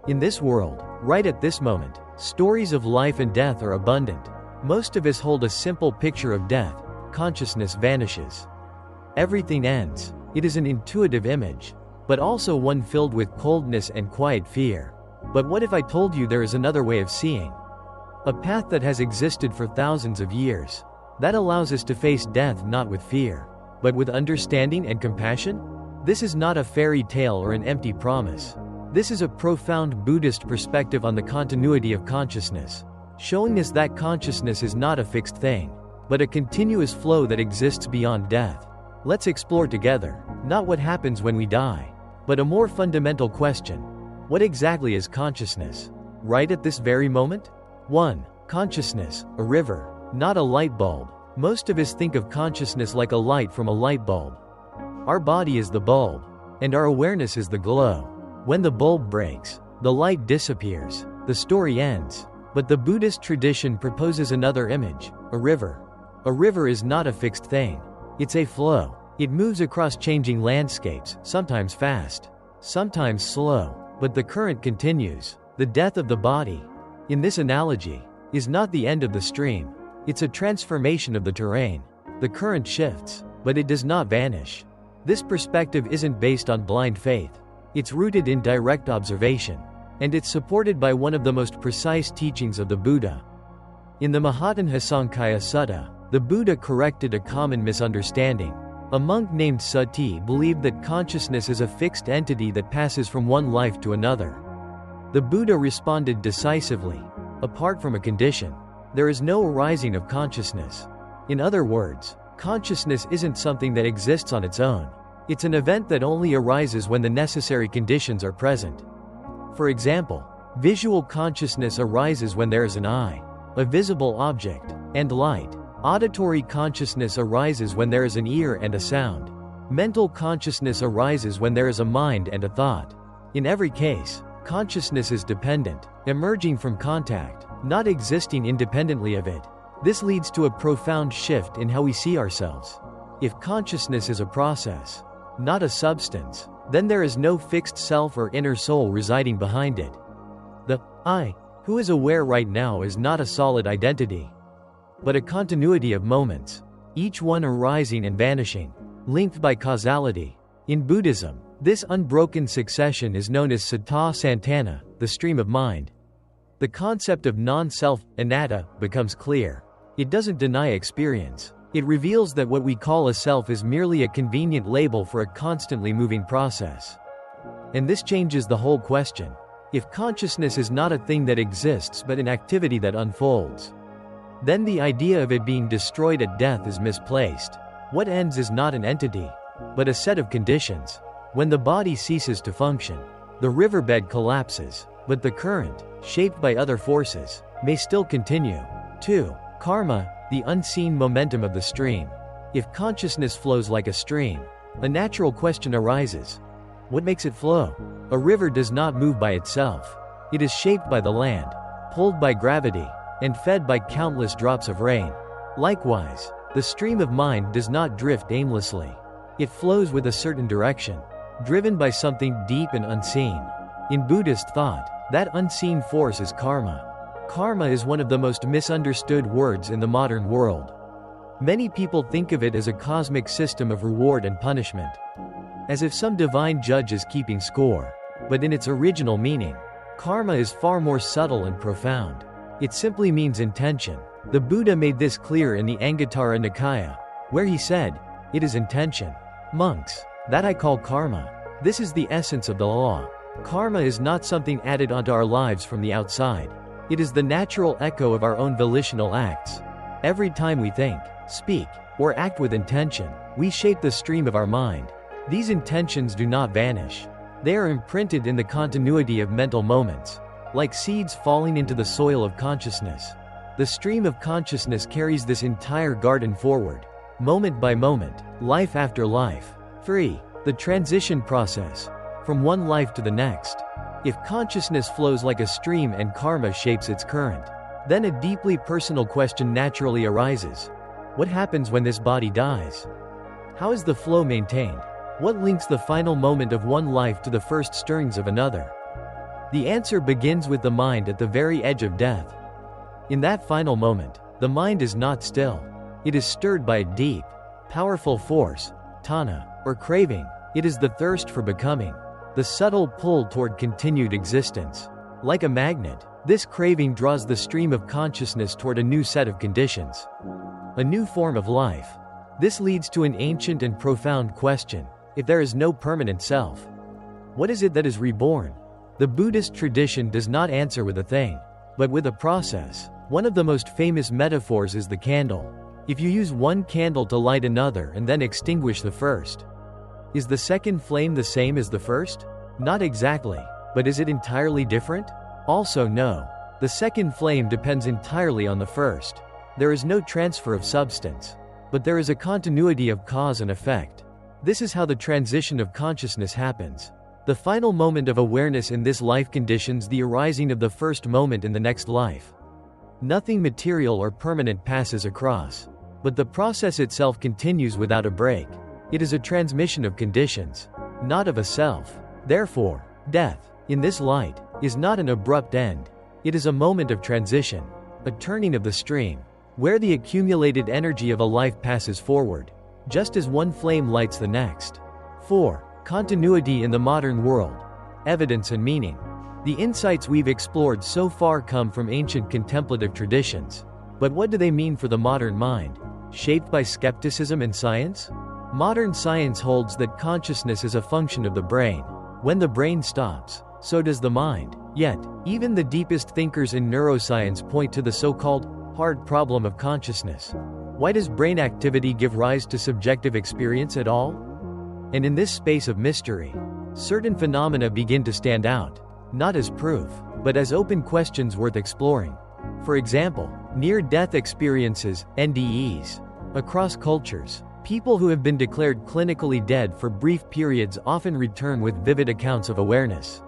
In this world, right at this moment, stories of life and death are abundant. Most of us hold a simple picture of death. Consciousness vanishes. Everything ends. It is an intuitive image, but also one filled with coldness and quiet fear. But what if I told you there is another way of seeing? A path that has existed for thousands of years. That allows us to face death not with fear, but with understanding and compassion? This is not a fairy tale or an empty promise. This is a profound Buddhist perspective on the continuity of consciousness, showing us that consciousness is not a fixed thing, but a continuous flow that exists beyond death. Let's explore together, not what happens when we die, but a more fundamental question. What exactly is consciousness? Right at this very moment? 1. Consciousness, a river, not a light bulb. Most of us think of consciousness like a light from a light bulb. Our body is the bulb, and our awareness is the glow. When the bulb breaks, the light disappears, the story ends. But the Buddhist tradition proposes another image, a river. A river is not a fixed thing. It's a flow. It moves across changing landscapes, sometimes fast, sometimes slow, but the current continues. The death of the body, in this analogy, is not the end of the stream. It's a transformation of the terrain. The current shifts, but it does not vanish. This perspective isn't based on blind faith. It's rooted in direct observation, and it's supported by one of the most precise teachings of the Buddha. In the Mahatmasankhaya Sutta, the Buddha corrected a common misunderstanding. A monk named Sati believed that consciousness is a fixed entity that passes from one life to another. The Buddha responded decisively, apart from a condition, there is no arising of consciousness. In other words, consciousness isn't something that exists on its own. It's an event that only arises when the necessary conditions are present. For example, visual consciousness arises when there is an eye, a visible object, and light. Auditory consciousness arises when there is an ear and a sound. Mental consciousness arises when there is a mind and a thought. In every case, consciousness is dependent, emerging from contact, not existing independently of it. This leads to a profound shift in how we see ourselves. If consciousness is a process, not a substance, then there is no fixed self or inner soul residing behind it. The I, who is aware right now, is not a solid identity, but a continuity of moments, each one arising and vanishing, linked by causality. In Buddhism, this unbroken succession is known as Sata Santana, the stream of mind. The concept of non-self, anatta, becomes clear. It doesn't deny experience. It reveals that what we call a self is merely a convenient label for a constantly moving process. And this changes the whole question. If consciousness is not a thing that exists but an activity that unfolds, then the idea of it being destroyed at death is misplaced. What ends is not an entity, but a set of conditions. When the body ceases to function, the riverbed collapses, but the current, shaped by other forces, may still continue. 2. Karma, the unseen momentum of the stream. If consciousness flows like a stream, a natural question arises. What makes it flow? A river does not move by itself. It is shaped by the land, pulled by gravity, and fed by countless drops of rain. Likewise, the stream of mind does not drift aimlessly. It flows with a certain direction, driven by something deep and unseen. In Buddhist thought, that unseen force is karma. Karma is one of the most misunderstood words in the modern world. Many people think of it as a cosmic system of reward and punishment, as if some divine judge is keeping score. But in its original meaning, karma is far more subtle and profound. It simply means intention. The Buddha made this clear in the Anguttara Nikaya, where he said, "It is intention, monks, that I call karma." This is the essence of the law. Karma is not something added onto our lives from the outside. It is the natural echo of our own volitional acts. Every time we think, speak, or act with intention, we shape the stream of our mind. These intentions do not vanish. They are imprinted in the continuity of mental moments, like seeds falling into the soil of consciousness. The stream of consciousness carries this entire garden forward, moment by moment, life after life. 3. The transition process, from one life to the next. If consciousness flows like a stream and karma shapes its current, then a deeply personal question naturally arises. What happens when this body dies? How is the flow maintained? What links the final moment of one life to the first stirrings of another? The answer begins with the mind at the very edge of death. In that final moment, the mind is not still. It is stirred by a deep, powerful force, tanha, or craving. It is the thirst for becoming, the subtle pull toward continued existence. Like a magnet, this craving draws the stream of consciousness toward a new set of conditions, a new form of life. This leads to an ancient and profound question: if there is no permanent self, what is it that is reborn? The Buddhist tradition does not answer with a thing, but with a process. One of the most famous metaphors is the candle. If you use one candle to light another and then extinguish the first, is the second flame the same as the first? Not exactly, but is it entirely different? Also no. The second flame depends entirely on the first. There is no transfer of substance, but there is a continuity of cause and effect. This is how the transition of consciousness happens. The final moment of awareness in this life conditions the arising of the first moment in the next life. Nothing material or permanent passes across, but the process itself continues without a break. It is a transmission of conditions, not of a self. Therefore, death, in this light, is not an abrupt end. It is a moment of transition, a turning of the stream, where the accumulated energy of a life passes forward, just as one flame lights the next. 4. Continuity in the modern world. Evidence and meaning. The insights we've explored so far come from ancient contemplative traditions. But what do they mean for the modern mind, shaped by skepticism and science? Modern science holds that consciousness is a function of the brain. When the brain stops, so does the mind. Yet, even the deepest thinkers in neuroscience point to the so-called hard problem of consciousness. Why does brain activity give rise to subjective experience at all? And in this space of mystery, certain phenomena begin to stand out, not as proof, but as open questions worth exploring. For example, near-death experiences, NDEs. Across cultures, people who have been declared clinically dead for brief periods often return with vivid accounts of awareness,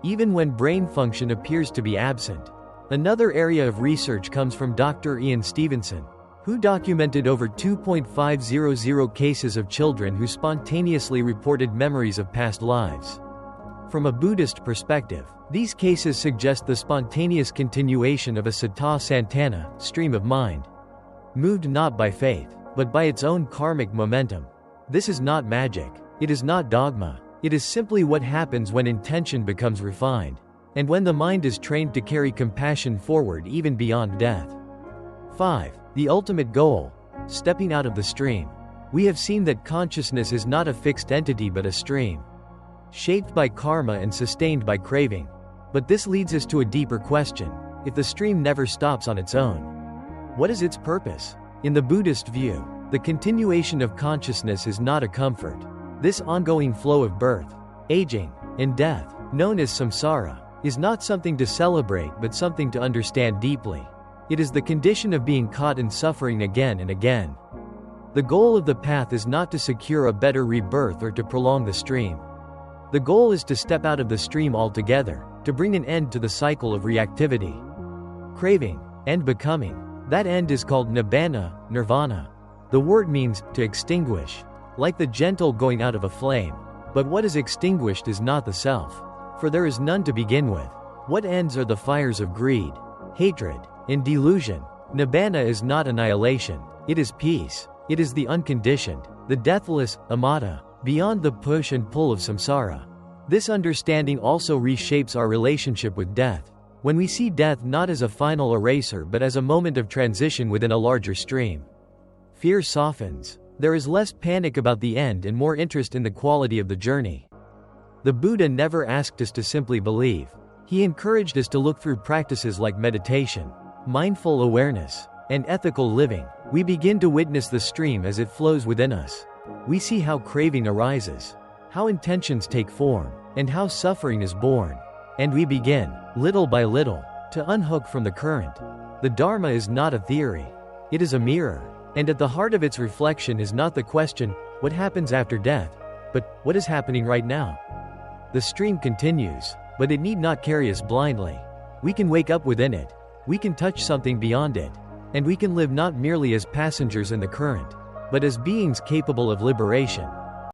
even when brain function appears to be absent. Another area of research comes from Dr. Ian Stevenson, who documented over 2.500 cases of children who spontaneously reported memories of past lives. From a Buddhist perspective, these cases suggest the spontaneous continuation of a Sata Santana, stream of mind, moved not by faith, but by its own karmic momentum. This is not magic. It is not dogma. It is simply what happens when intention becomes refined, and when the mind is trained to carry compassion forward even beyond death. 5. The ultimate goal. Stepping out of the stream. We have seen that consciousness is not a fixed entity but a stream, shaped by karma and sustained by craving. But this leads us to a deeper question. If the stream never stops on its own, what is its purpose? In the Buddhist view, the continuation of consciousness is not a comfort. This ongoing flow of birth, aging, and death, known as samsara, is not something to celebrate but something to understand deeply. It is the condition of being caught in suffering again and again. The goal of the path is not to secure a better rebirth or to prolong the stream. The goal is to step out of the stream altogether, to bring an end to the cycle of reactivity, craving, and becoming. That end is called nibbana, nirvana. The word means to extinguish, like the gentle going out of a flame. But what is extinguished is not the self, for there is none to begin with. What ends are the fires of greed, hatred, and delusion. Nibbana is not annihilation, it is peace. It is the unconditioned, the deathless, amata, beyond the push and pull of samsara. This understanding also reshapes our relationship with death. When we see death not as a final eraser but as a moment of transition within a larger stream, fear softens. There is less panic about the end and more interest in the quality of the journey. The Buddha never asked us to simply believe. He encouraged us to look through practices like meditation, mindful awareness, and ethical living. We begin to witness the stream as it flows within us. We see how craving arises, how intentions take form, and how suffering is born. And we begin, little by little, to unhook from the current. The Dharma is not a theory. It is a mirror. And at the heart of its reflection is not the question, what happens after death, but what is happening right now? The stream continues, but it need not carry us blindly. We can wake up within it. We can touch something beyond it. And we can live not merely as passengers in the current, but as beings capable of liberation.